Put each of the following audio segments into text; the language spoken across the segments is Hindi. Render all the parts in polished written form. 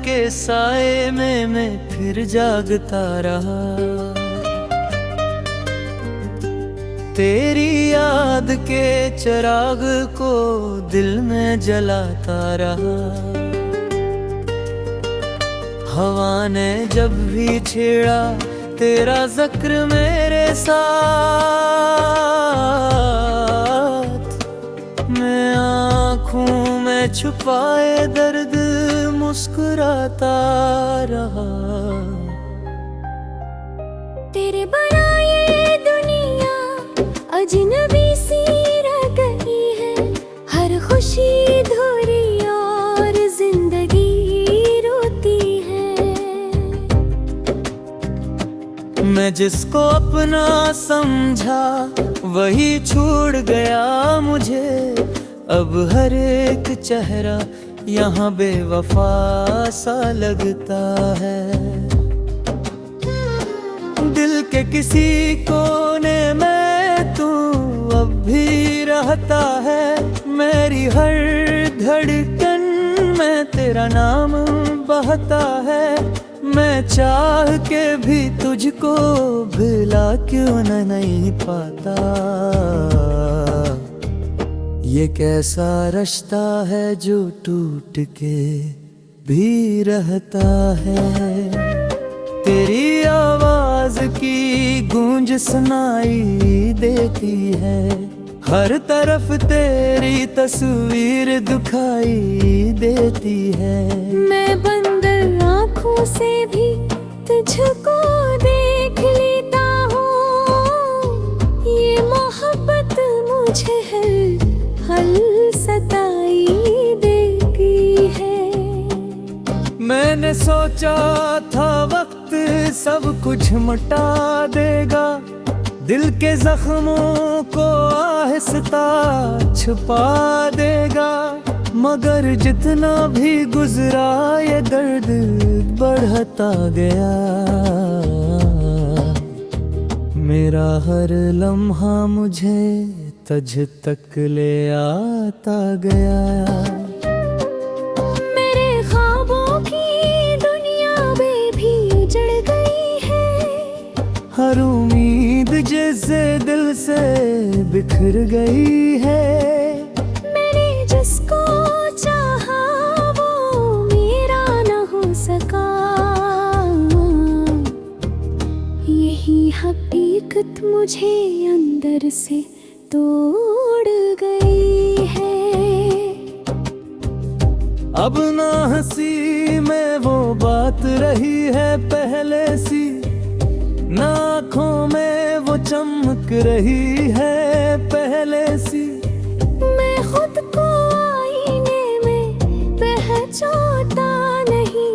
के साए में मैं फिर जागता रहा। तेरी याद के चिराग को दिल में जलाता रहा। हवा ने जब भी छेड़ा तेरा जिक्र मेरे साथ, मैं आँखों में छुपाए दर्द मुस्कुराता रहा। तेरे बनाए दुनिया अजनबी सी रह गई है, हर खुशी धुरी और जिंदगी रोती है। मैं जिसको अपना समझा वही छोड़ गया मुझे। अब हर एक चेहरा यहाँ बेवफा सा लगता है। दिल के किसी कोने में तू अब भी रहता है। मेरी हर धड़कन में तेरा नाम बहता है। मैं चाह के भी तुझको भुला क्यों नहीं पाता। ये कैसा रिश्ता है जो टूट के भी रहता है। तेरी आवाज की गूंज सुनाई देती है, हर तरफ तेरी तस्वीर दिखाई देती है। मैं बंद आँखों से भी तुझको देख लेता हूँ। ये मोहब्बत मुझे हल सताई देती है। मैंने सोचा था वक्त सब कुछ मिटा देगा, दिल के जख्मों को आहिस्ता छुपा देगा। मगर जितना भी गुजरा ये दर्द बढ़ता गया। मेरा हर लम्हा मुझे तुझ तक ले आता गया। मेरे ख्वाबों की दुनिया भी उजड़ गई है, हर उम्मीद जैसे दिल से बिखर गई है। मैंने जिसको चाहा वो मेरा न हो सका। यही हकीकत मुझे अंदर से तोड़ गई है। अब ना हंसी में वो बात रही है पहले सी, ना आँखों में वो चमक रही है पहले सी। मैं खुद को आईने में पहचानता नहीं।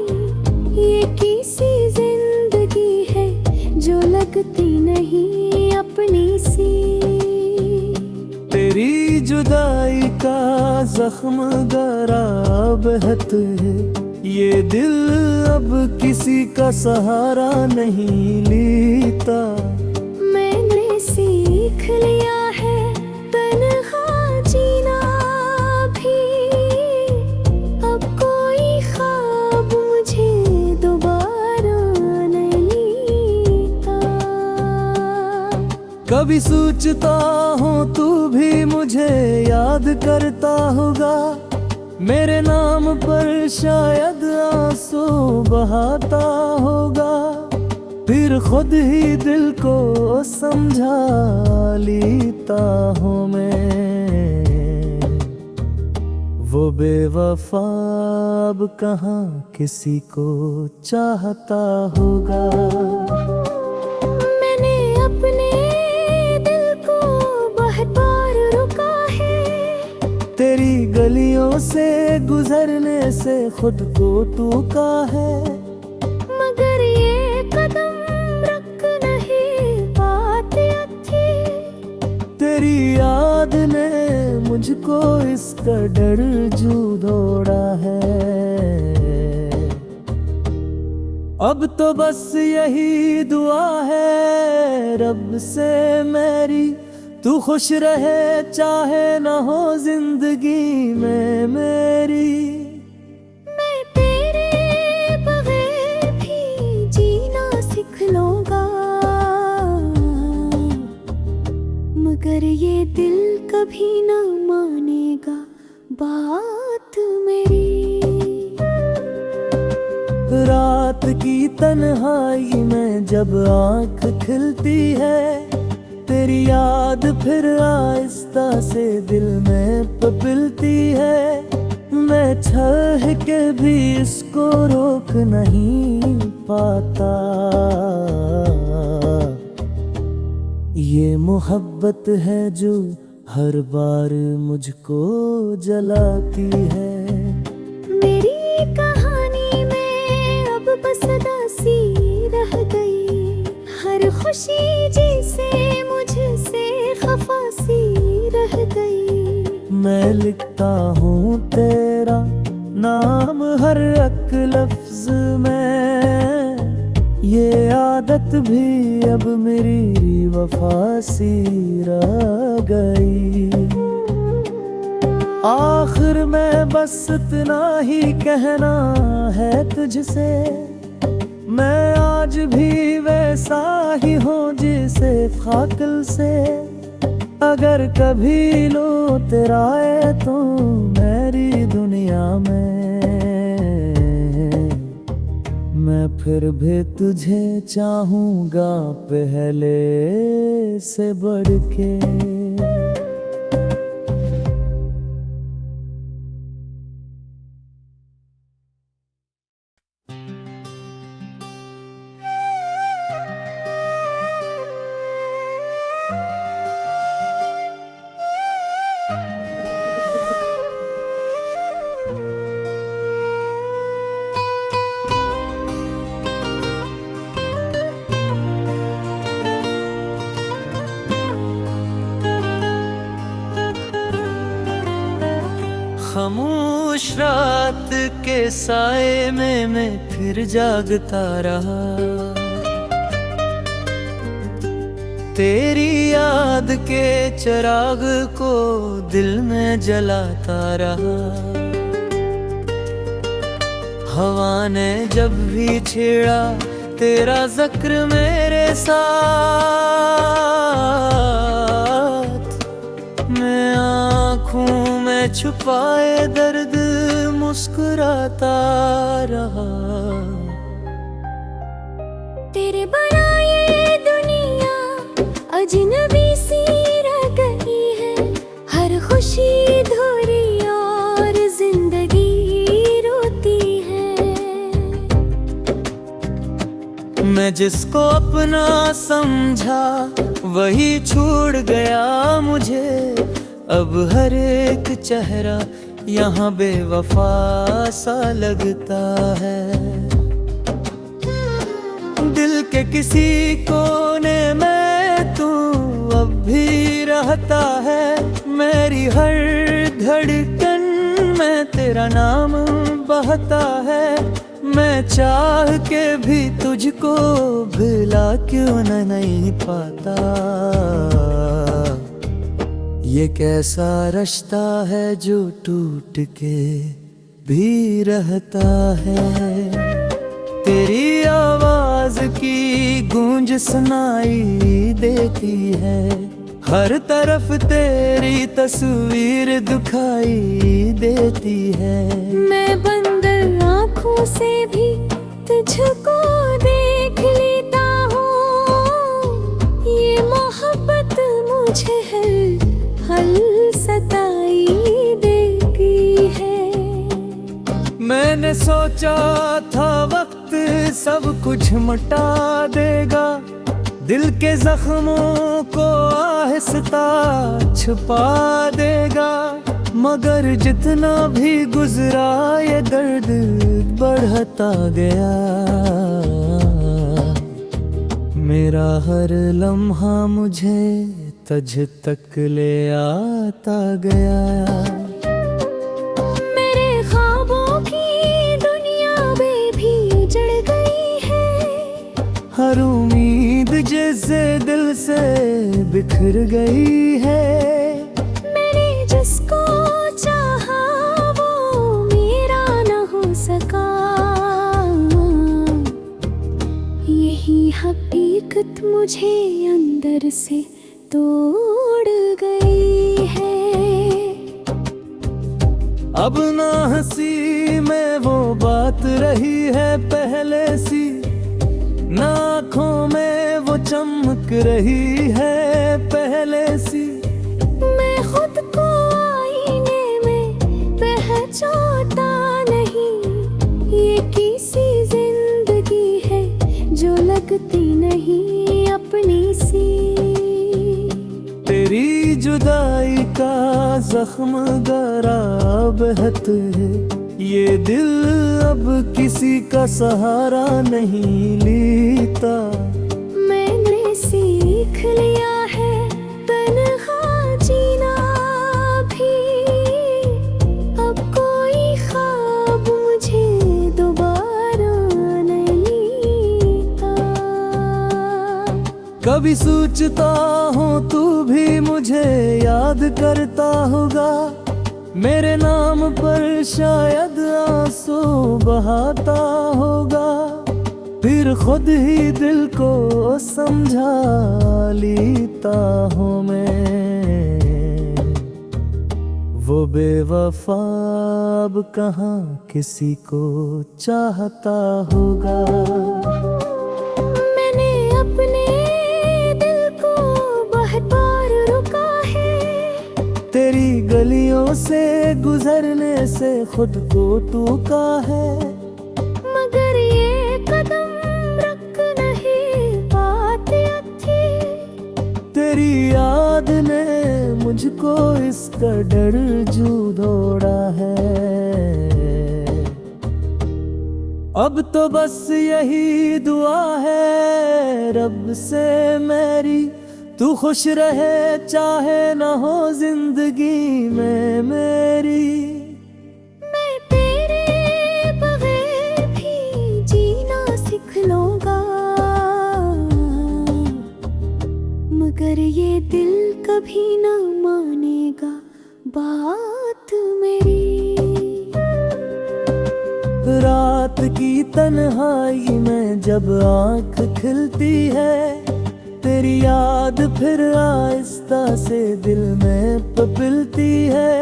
ये किसी जिंदगी है जो लगती नहीं अपनी सी। तेरी जुदाई का जख्म गहरा बहत है, ये दिल अब किसी का सहारा नहीं लेता। मैंने सीख लिया है तन्हा जीना भी, अब कोई ख्वाब मुझे दोबारा नहीं आता। कभी सोचता हूँ तू भी मुझे याद करता होगा, मेरे नाम पर शायद आंसू बहाता होगा। फिर खुद ही दिल को समझा लेता हूँ मैं। वो बेवफा अब कहाँ किसी को चाहता होगा। मैंने अपने दिल को बहुत बार रुका है, तेरी गलियों से गुजरने से खुद को टूका है। मगर ये कदम रख नहीं पाते अच्छे। तेरी याद ने मुझको इस कदर झूठोड़ा है। अब तो बस यही दुआ है रब से मेरी, तू खुश रहे चाहे न हो जिंदगी में मेरी। मैं तेरे ये दिल कभी न मानेगा बात मेरी। रात की तन्हाई में जब आँख खिलती है, तेरी याद फिर आहिस्ता से दिल में पपिलती है। मैं चाह के भी इसको रोक नहीं पाता। ये मोहब्बत है जो हर बार मुझको जलाती है। मेरी कहानी में अब बस दासी रह गई, हर खुशी जैसे मुझसे खफासी रह गई। मैं लिखता हूँ तेरा नाम हर एक लफ्ज में, ये आदत भी अब मेरी वफा सी रह गई। आखिर में बस इतना ही कहना है तुझसे, मैं आज भी वैसा ही हूँ जैसे फाकिल से। अगर कभी लो तेरा है तो मेरी दुनिया में, मैं फिर भी तुझे चाहूँगा पहले से बढ़ के। खामोश रात के साए में मैं फिर जागता रहा, तेरी याद के चिराग को दिल में जलाता रहा। हवा ने जब भी छेड़ा तेरा जिक्र मेरे साथ, मैं आँखों में छुपाए दर्द मुस्कुराता रहा। तेरे बनाए दुनिया अजनबी सी रह गई है, हर खुशी धुरी और जिंदगी रोती है। मैं जिसको अपना समझा वही छोड़ गया मुझे, अब हर एक चेहरा यहाँ बेवफा सा लगता है। दिल के किसी कोने में तू अब भी रहता है, मेरी हर धड़कन में तेरा नाम बहता है। मैं चाह के भी तुझको भुला क्यों नहीं पाता। ये कैसा रिश्ता है जो टूट के भी रहता है। तेरी आवाज की गूंज सुनाई देती है, हर तरफ तेरी तस्वीर दिखाई देती है। मैं बंद आँखों से भी तुझको देख लेता हूँ, ये मोहब्बत मुझे हल सताई देती है। मैंने सोचा था वक्त सब कुछ मिटा देगा, दिल के जख्मों को आहिस्ता छुपा देगा। मगर जितना भी गुजरा ये दर्द बढ़ता गया, मेरा हर लम्हा मुझे तुझ तक ले आता गया। मेरे ख्वाबों की दुनिया में भी उजड़ गई है, हर उम्मीद जैसे दिल से बिखर गई है। मैंने जिसको चाहा वो मेरा न हो सका, यही हकीकत मुझे अंदर से तोड़ गई है। अब ना हंसी में वो बात रही है पहले सी, ना आँखों में वो चमक रही है पहले सी। मैं खुद को आईने में पहचानता नहीं, ये किसी जिंदगी है जो लगती नहीं अपनी सी। तेरी जुदाई का जख्म गराब है, ये दिल अब किसी का सहारा नहीं लेता। मैंने सीख लिया है तन्हा जीना भी, अब कोई ख्वाब मुझे दोबारा नहीं आता। कभी सोचता हूँ तू भी मुझे याद करता होगा, मेरे नाम पर शायद आंसू बहाता होगा। फिर खुद ही दिल को समझा लेता हूँ मैं, वो बेवफा अब कहाँ किसी को चाहता होगा। मैंने अपने दिल को बहुत बार रुका है, तेरी गलियों से गुजरने से खुद को टूका है। मगर ये कदम रख नहीं पाते थे, तेरी याद ने मुझको इस कदर झूठोड़ा है। अब तो बस यही दुआ है रब से मेरी, तू खुश रहे चाहे ना हो जिंदगी में मेरी। मैं तेरे बगैर भी जीना सीख लूंगा, मगर ये दिल कभी ना मानेगा बात मेरी। रात की तन्हाई में जब आँख खिलती है, तेरी याद फिर आहिस्ता से दिल में पपिलती है।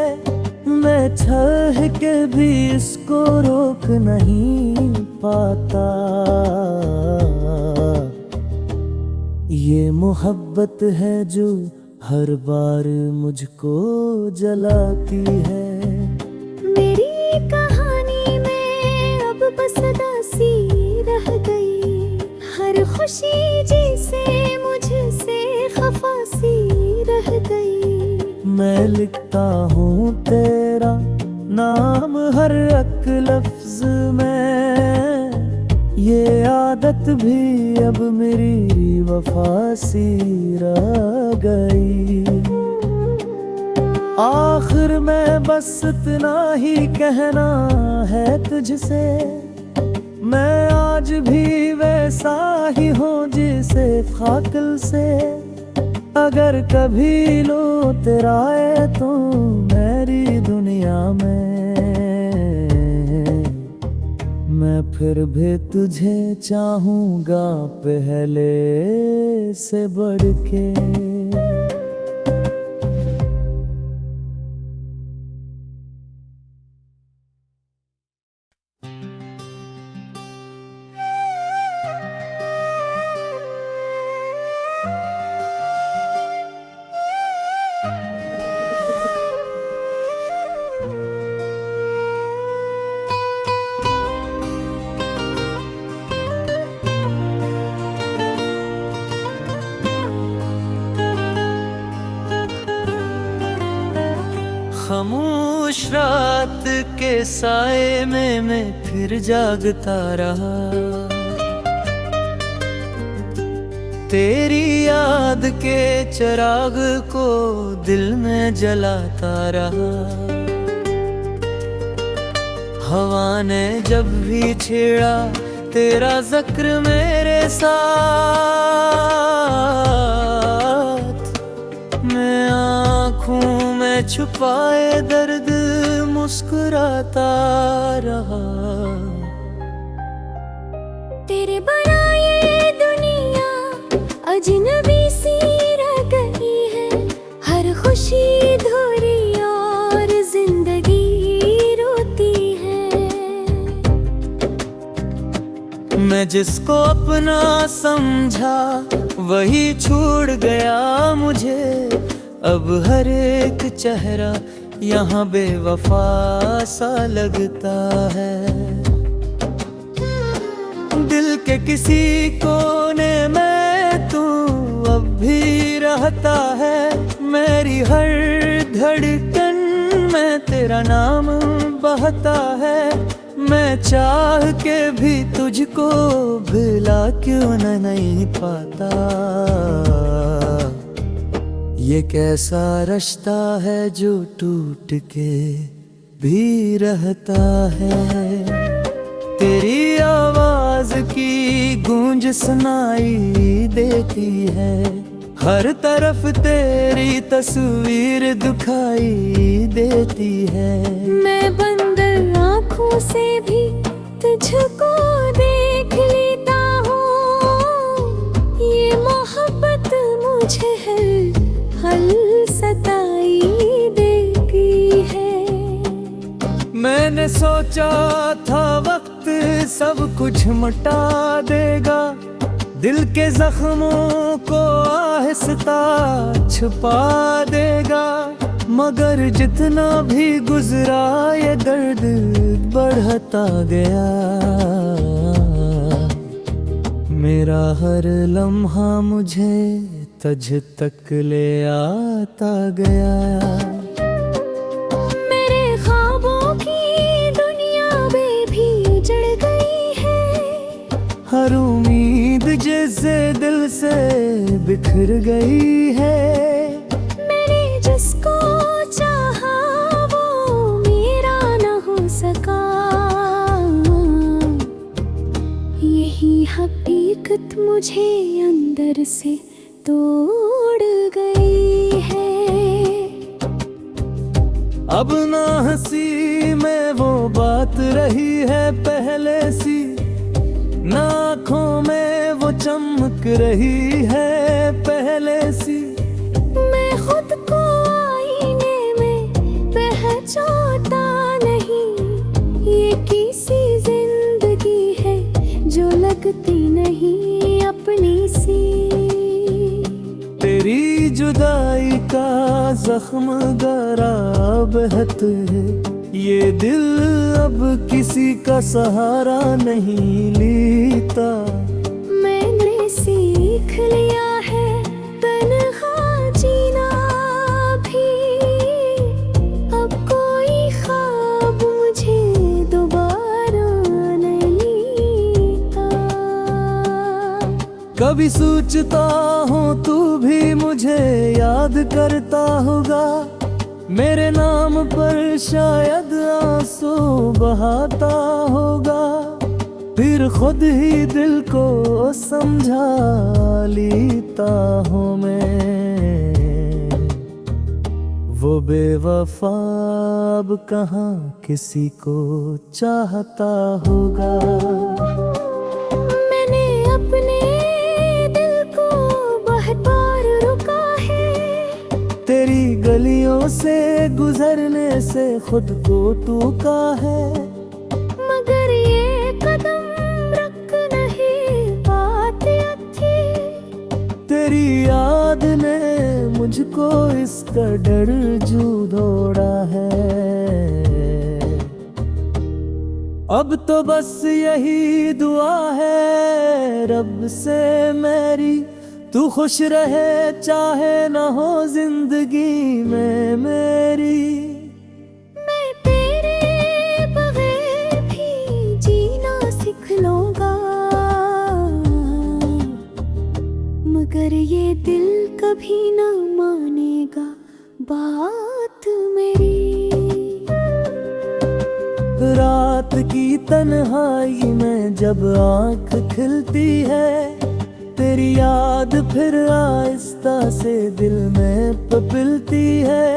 मैं चाह के भी इसको रोक नहीं पाता, ये मोहब्बत है जो हर बार मुझको जलाती है। मेरी कहानी में अब बस उदासी रह गई, हर खुशी जैसे मुझसे खफासी रह गई। मैं लिखता हूँ तेरा नाम हर एक लफ्ज में, ये आदत भी अब मेरी वफा सी रह गई। आखिर में बस इतना ही कहना है तुझसे, मैं आज भी वैसा ही हूँ जैसे फाकिल से। अगर कभी लो तेरा है तो मेरी दुनिया में, मैं फिर भी तुझे चाहूँगा पहले से बढ़ के। खामोश रात के साए में मैं फिर जागता रहा, तेरी याद के चिराग को दिल में जलाता रहा। हवा ने जब भी छेड़ा तेरा जिक्र मेरे साथ, मैं आँखों में छुपाए दर्द मुस्कुराता रहा। तेरे बनाए दुनिया अजनबी सी रह गई मैं जिसको अपना समझा वही छोड़ गया मुझे। अब हर एक चेहरा यहाँ बेवफा सा लगता है। दिल के किसी कोने में तू अब भी रहता है। मेरी हर धड़कन में तेरा नाम बहता है। मैं चाह के भी तुझको भुला क्यों नहीं पाता। ये कैसा रिश्ता है जो टूट के भी रहता है। तेरी आवाज की गूंज सुनाई देती है। हर तरफ तेरी तस्वीर दिखाई देती है। मैं बंद आँखों से भी तुझको देख लेता हूँ। ये मोहब्बत मुझे हल सताई देती है। मैंने सोचा था वक्त सब कुछ मिटा देगा। दिल के जख्मों को आहिस्ता छुपा देगा। मगर जितना भी गुजरा ये दर्द बढ़ता गया। मेरा हर लम्हा मुझे तुझ तक ले आता गया। मेरे ख्वाबों की दुनिया भी उजड़ गई है। हर उम्मीद जैसे दिल से बिखर गई है। मैंने जिसको चाहा वो मेरा न हो सका। यही हकीकत मुझे अंदर से तोड़ गई है। अब ना हंसी में वो बात रही है पहले सी। ना आँखों में वो चमक रही है पहले सी। मैं खुद को आईने में पहचानता नहीं। ये किसी जिंदगी है जो लगती नहीं अपनी सी। तेरी जुदाई का जख्म गहरा बहत है। ये दिल अब किसी का सहारा नहीं लेता। मैंने सीख लिया है तन्हा जीना भी। अब कोई ख्वाब मुझे दोबारा नहीं आता। कभी सोचता हूँ तू भी मुझे याद करता होगा। मेरे नाम पर शायद आंसू बहाता होगा। फिर खुद ही दिल को समझा लेता हूँ मैं। वो बेवफा अब कहाँ किसी को चाहता होगा। मैंने अपने दिल को बहुत बार रुका है। तेरी गलियों से गुजरने से खुद को टूका है। मगर ये कदम रख नहीं पाते अच्छे। तेरी याद ने मुझको इस कदर झूठोड़ा है। अब तो बस यही दुआ है रब से मेरी। तू खुश रहे चाहे न हो जिंदगी में मेरी। मैं तेरे बगैर भी जीना सीख लूंगा। मगर ये दिल कभी न मानेगा बात मेरी। रात की तन्हाई में जब आँख खिलती है। तेरी याद फिर आहिस्ता से दिल में पपिलती है।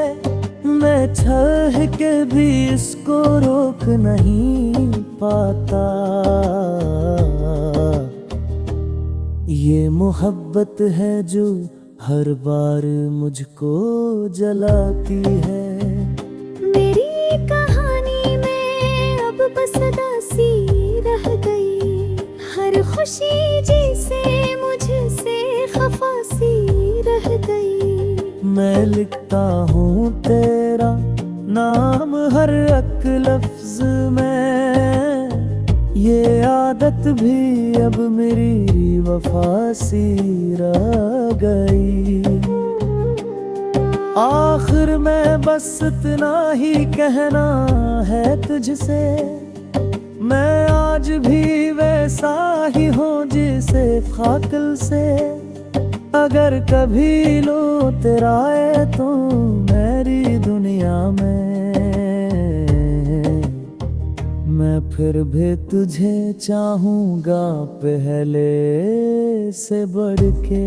मैं चाह के भी इसको रोक नहीं पाता। ये मोहब्बत है जो हर बार मुझको जलाती है। मेरी कहानी में अब बस दासी रह गई। हर से मुझसे खफा सी रह गई। मैं लिखता हूँ तेरा नाम हर एक लफ्ज में, ये आदत भी अब मेरी वफा सी रह गई। आखिर में बस इतना ही कहना है तुझसे, मैं आज भी वैसा ही हूँ जैसे कातिल से। अगर कभी लो तेरा है तो मेरी दुनिया में, मैं फिर भी तुझे चाहूँगा पहले से बढ़ के।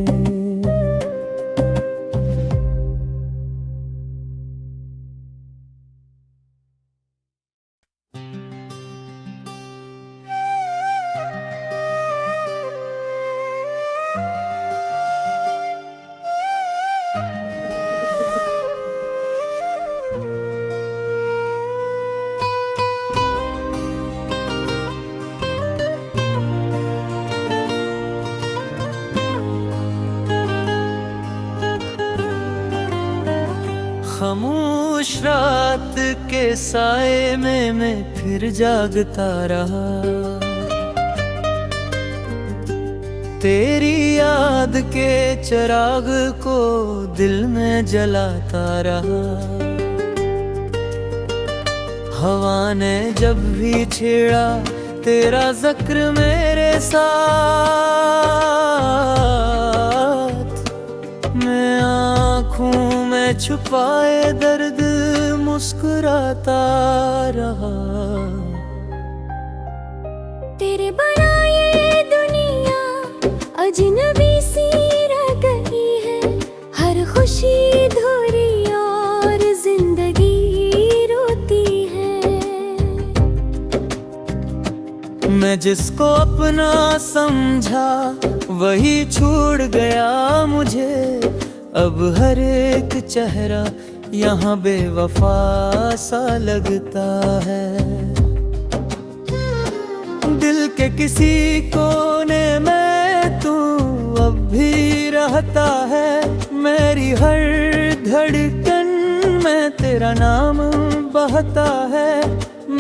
खामोश रात के साए में मैं फिर जागता रहा, तेरी याद के चिराग को दिल में जलाता रहा। हवा ने जब भी छेड़ा तेरा जिक्र मेरे साथ, मैं आँखों में छुपाए दर्द मुस्कुराता रहा। तेरे बनाए दुनिया अजनबी सी रह गई है, हर खुशी अधूरी और जिंदगी रोती है। मैं जिसको अपना समझा वही छोड़ गया मुझे, अब हर एक चेहरा यहाँ बेवफा सा लगता है। दिल के किसी कोने में तू अब भी रहता है, मेरी हर धड़कन में तेरा नाम बहता है।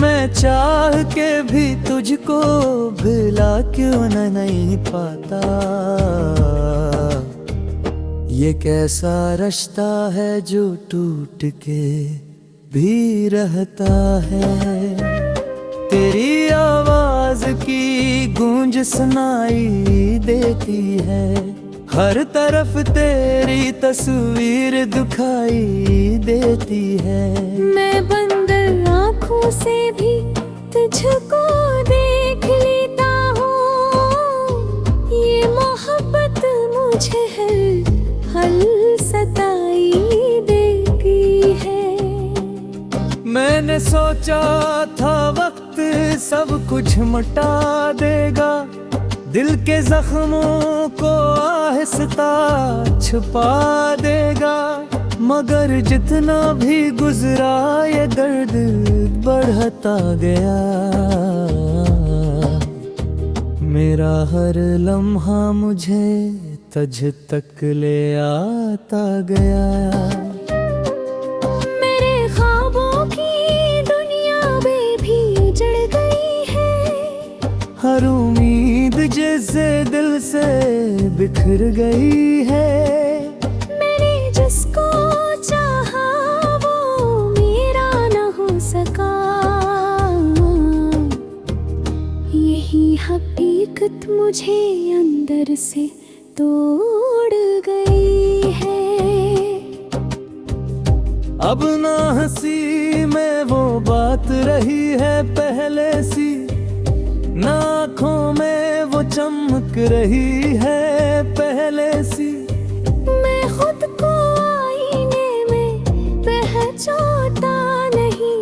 मैं चाह के भी तुझको भुला क्यों नहीं पाता, ये कैसा रिश्ता है जो टूट के भी रहता है। तेरी आवाज की गूंज सुनाई देती है, हर तरफ तेरी तस्वीर दिखाई देती है। मैं बंद आँखों से भी तुझको देख लेता हूँ, ये मोहब्बत मुझे हल सताई देती है। मैंने सोचा था वक्त सब कुछ मिटा देगा, दिल के जख्मों को आहिस्ता छुपा देगा, मगर जितना भी गुजरा ये दर्द बढ़ता गया। मेरा हर लम्हा मुझे तुझ तक ले आता गया। मेरे ख्वाबों की दुनिया में भी उजड़ गई है, हर उम्मीद जैसे दिल से बिखर गई है। मैंने जिसको चाहा वो मेरा न हो सका, यही हकीकत मुझे अंदर से तोड़ गई है। अब ना हंसी में वो बात रही है पहले सी, ना आँखों में वो चमक रही है पहले सी। मैं खुद को आईने में पहचानता नहीं,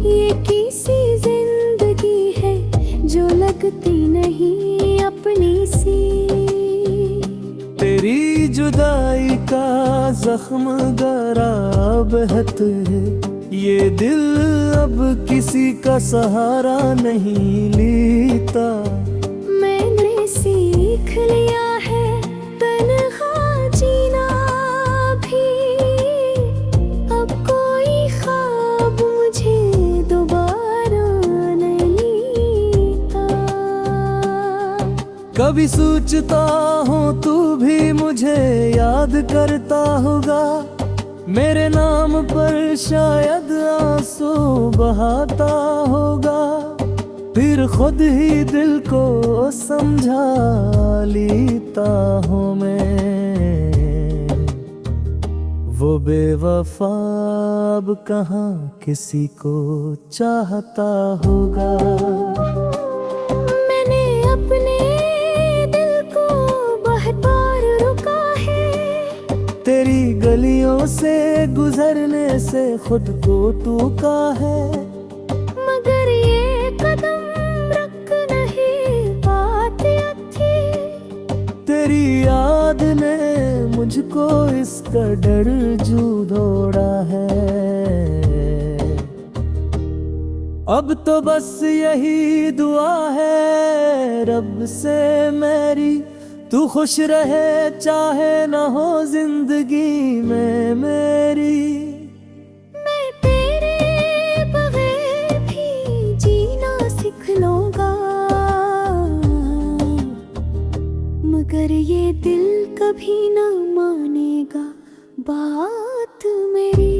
ये किसी जिंदगी है जो लगती नहीं अपनी सी। तेरी जुदाई का जख्म गहरा बहत है, ये दिल अब किसी का सहारा नहीं लेता। मैंने सीख कभी सोचता हूँ तू भी मुझे याद करता होगा, मेरे नाम पर शायद आंसू बहाता होगा। फिर खुद ही दिल को समझा लेता हूँ मैं, वो बेवफा अब कहाँ किसी को चाहता होगा। मैंने अपने दिल को बहुत बार रुका है, तेरी गलियों से गुजरने से खुद को टूका है, मगर ये कदम रख नहीं पाते थे। तेरी याद ने मुझको इस कदर झूठोड़ा है। अब तो बस यही दुआ है रब से मेरी, तू खुश रहे चाहे ना हो जिंदगी में मेरी। मैं तेरे बगैर भी जीना सीख लूंगा, मगर ये दिल कभी ना मानेगा बात मेरी।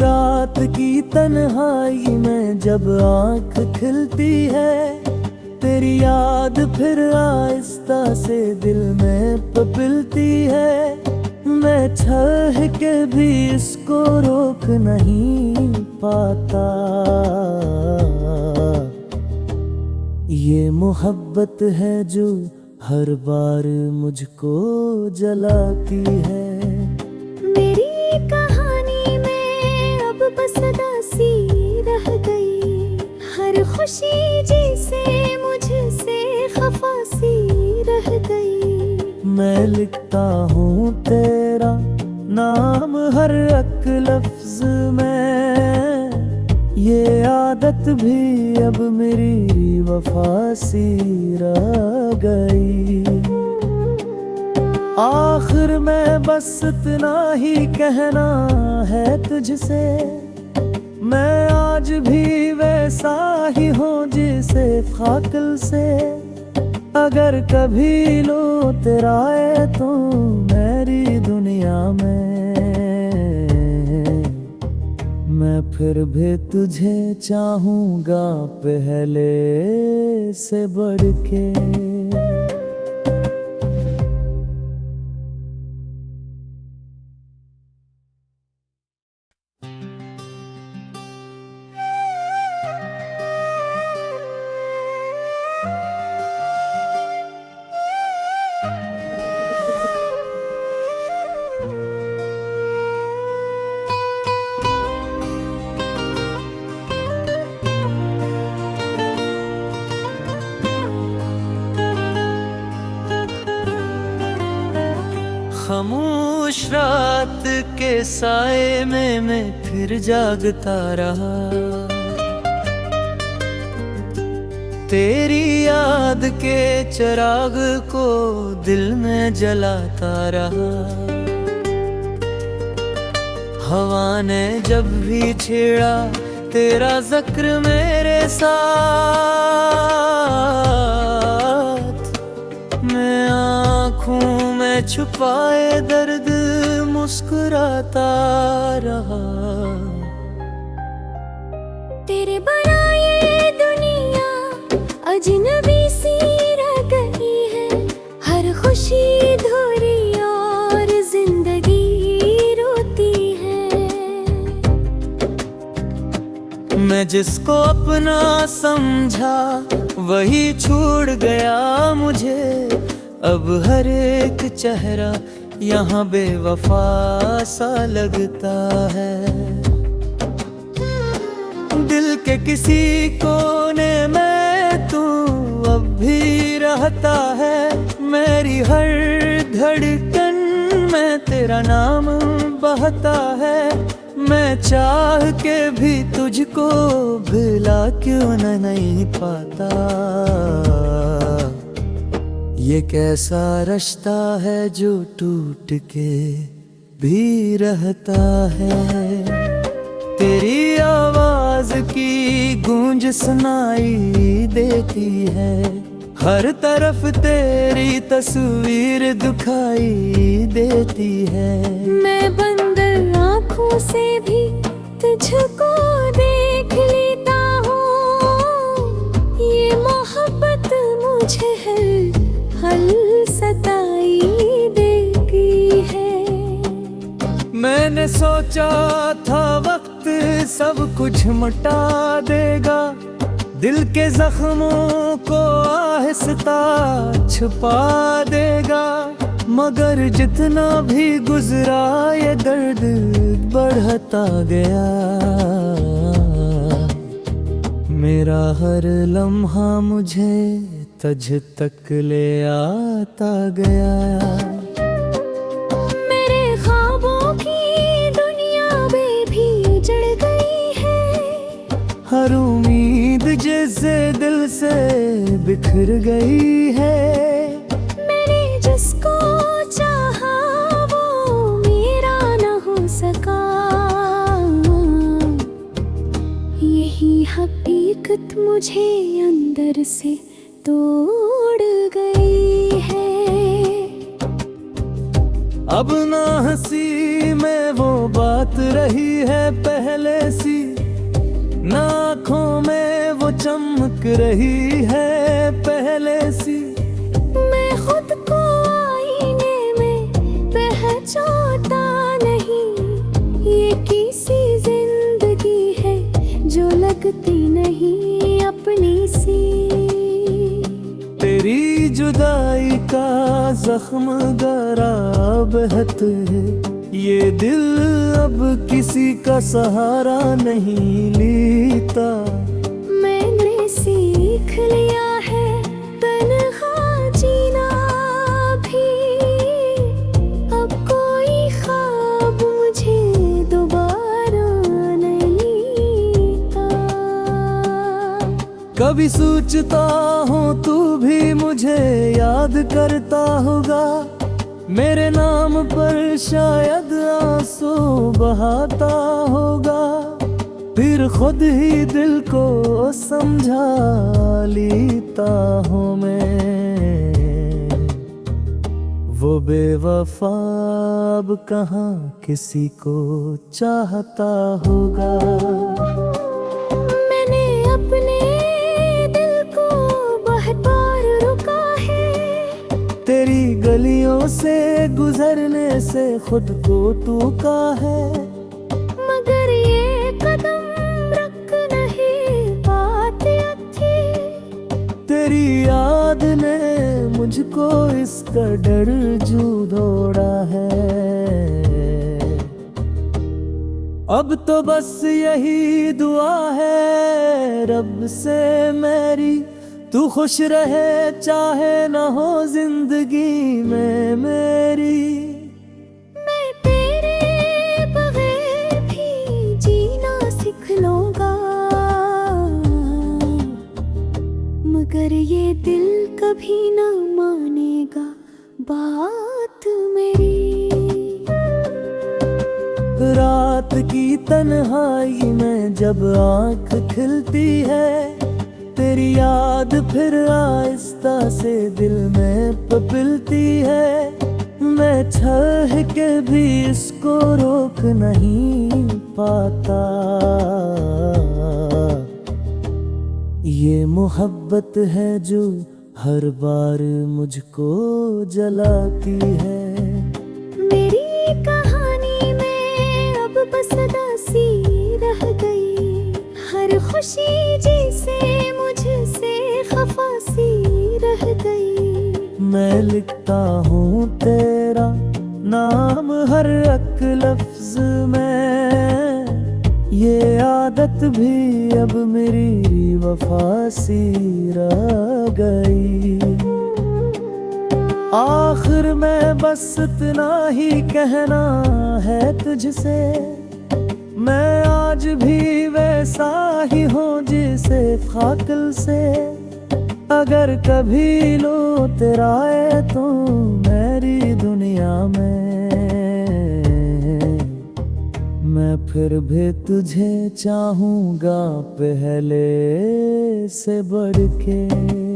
रात की तन्हाई में जब आँख खिलती है, तेरी याद फिर आहिस्ता से दिल में पपिलती है। मैं चाह के भी इसको रोक नहीं पाता, ये मोहब्बत है जो हर बार मुझको जलाती है। मेरी कहानी में अब बस उदासी रह गई, हर खुशी जैसे मुझसे खफा सी रह गई। मैं लिखता हूँ तेरा नाम हर एक लफ्ज में, ये आदत भी अब मेरी वफा सी रह गई। आखिर में बस इतना ही कहना है तुझसे, मैं आज भी वैसा ही हूँ जैसे कातिल से। अगर कभी लो तेरा है तो मेरी दुनिया में, मैं फिर भी तुझे चाहूँगा पहले से बढ़ के। खामोश रात के साए में मैं फिर जागता रहा, तेरी याद के चिराग को दिल में जलाता रहा। हवा ने जब भी छेड़ा तेरा जिक्र मेरे साथ, मैं आँखों में छुपाए दर्द मुस्कुराता रहा। तेरे बनाए दुनिया अजनबी सी रह गई है, हर खुशी अधूरी और जिंदगी रोती है। मैं जिसको अपना समझा वही छोड़ गया मुझे, अब हर एक चेहरा यहाँ बेवफा सा लगता है। दिल के किसी कोने में तू अब भी रहता है, मेरी हर धड़कन में तेरा नाम बहता है। मैं चाह के भी तुझको भुला क्यों नहीं पाता, ये कैसा रिश्ता है जो टूट के भी रहता है। तेरी आवाज़ आवाज की गूंज सुनाई देती है। हर तरफ तेरी तस्वीर दिखाई देती है। मैं बंद आँखों से भी तुझको देख लेता हूँ। ये मोहब्बत मुझे हर सताई देती है। मैंने सोचा था वक्त सब कुछ मिटा देगा, दिल के जख्मों को आहिस्ता छुपा देगा। मगर जितना भी गुजरा ये दर्द बढ़ता गया। मेरा हर लम्हा मुझे तुझ तक ले आता गया। मेरे ख्वाबों की दुनिया भी उजड़ गई है। हर उम्मीद जैसे दिल से बिखर गई है। मैंने जिसको चाहा वो मेरा न हो सका। यही हकीकत मुझे अंदर से तोड़ गई है। अब ना हंसी में वो बात रही है पहले सी, ना आँखों में वो चमक रही है पहले सी। मैं खुद को आईने में पहचानता नहीं। ये किसी जिंदगी है जो लगती नहीं अपनी सी। तेरी जुदाई का जख्म गहरा बहत है। ये दिल अब किसी का सहारा नहीं लेता। मैंने सीख लिया है तन्हा जीना भी। अब कोई ख्वाब मुझे दोबारा नहीं आता। कभी सोचता हूँ तू भी मुझे याद करता होगा। मेरे नाम पर शायद आंसू बहाता होगा। फिर खुद ही दिल को समझा लेता हूँ मैं। वो बेवफा अब कहाँ किसी को चाहता होगा। मैंने अपने दिल को बहुत बार रुका है। तेरी गलियों से गुजरने से खुद को टूका है। मगर ये कदम रख नहीं पाते थे। तेरी याद ने मुझको इस कदर झूठोड़ा है। अब तो बस यही दुआ है रब से मेरी, तू खुश रहे चाहे न हो जिंदगी में मेरी। मैं तेरे बगैर भी जीना सीख लूंगा। मगर ये दिल कभी न मानेगा बात मेरी। रात की तन्हाई में जब आँख खिलती है, तेरी याद फिर आहिस्ता से दिल में पपिलती है। मैं चाह के भी इसको रोक नहीं पाता। ये मोहब्बत है जो हर बार मुझको जलाती है। मेरी कहानी में अब बस दासी रह गई। हर खुशी जैसे मुझसे खफासी रह गई। मैं लिखता हूँ तेरा नाम हर एक लफ्ज में। ये आदत भी अब मेरी वफा सी रह गई। आखिर में बस इतना ही कहना है तुझसे। मैं आज भी वैसा ही हूँ जैसे फाकिल से। अगर कभी लो तेरा है तो मेरी दुनिया में, मैं फिर भी तुझे चाहूंगा पहले से बढ़ के।